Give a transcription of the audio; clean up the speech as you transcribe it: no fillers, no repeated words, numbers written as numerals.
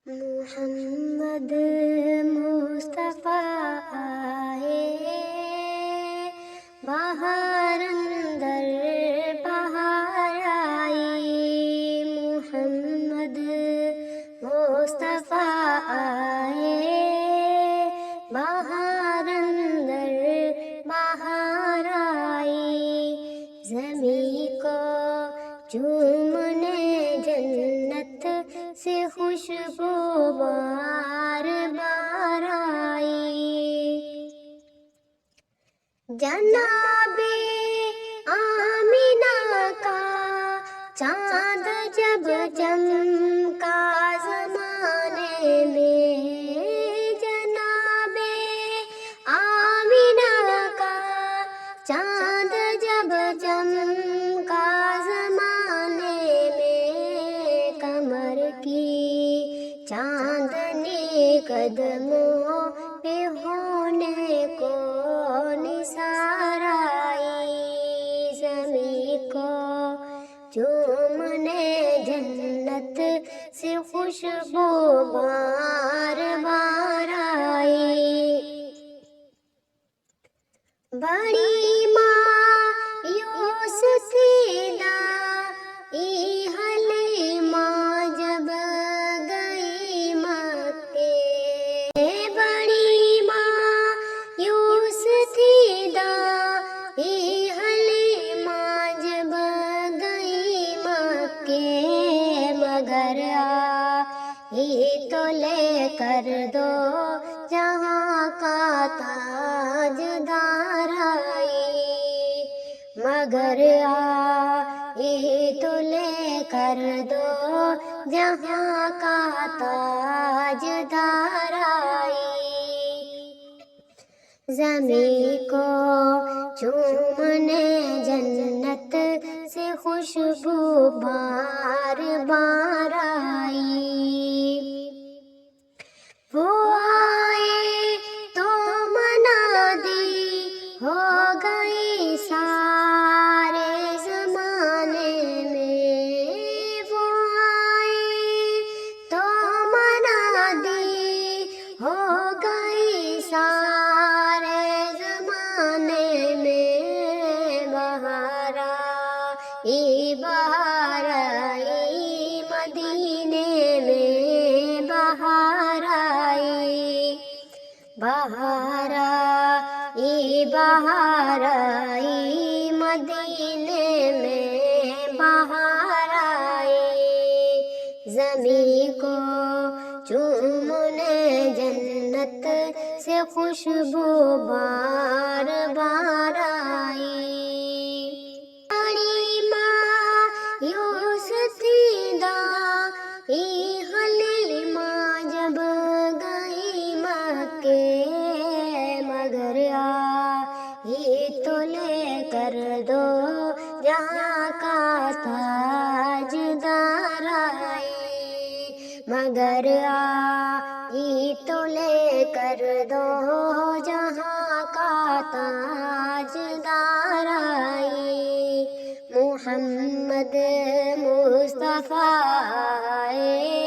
محمد مصطفیٰ آئے، بہار اندر بہار آئی۔ محمد مصطفیٰ آئے، بہار اندر بہار آئی۔ زمین کو چومنے جنت سے خوشبو بار بار آئی۔ جناب آمینہ کا چاند جب چمکا زمانے میں، جناب آمینہ کا چاند جب چمکا زمانے میں، کمر کی چاندنی قدموں پہ ہونے کو نثار آئی۔ زمین کو چومنے جنت سے خوشبو بار بار آئی۔ بڑی مایوس تھی دائی حلیمہ جب گئی مکے، بڑی مایوس تھی دائی حلیمہ جب گئی مکے، مگر آئی تو لے کر دو جہاں کا تاجدار آئی، مگر آئی تو لے کر دو جہاں کا تاجدار آئی۔ زمین کو چومنے جنت سے خوشبو بار بار آئی۔ وہ آئے تو منادی ہو گئی سارے زمانے میں، وہ آئے تو منادی ہو گئی سارے زمانے میں، بہار آئی بہار آئی مدینے میں، بہار آئی بہار آئی بہار آئی مدینے میں، بہار آئی۔ زمین کو چومنے جنت سے خوشبو بار بار آئی۔ بڑی مایوس تھی دائی حلیمہ جب گئی مکے، مگر آئی تو لے کر دو جہاں کا تاجدار آئی، مگر آئی تو لے کر دو جہاں کا تاجدار آئی۔ محمد مصطفیٰ آئے،